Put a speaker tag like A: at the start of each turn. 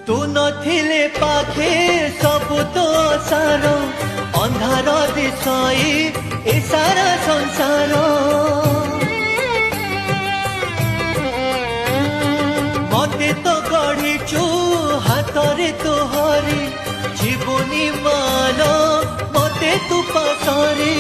A: तू नथिले पाखे सब तो सार अंधार दिशई ए सारा संसार मते तो गढ़ीचु हाथरे तोहरी जीवनी मान मते तू पसरी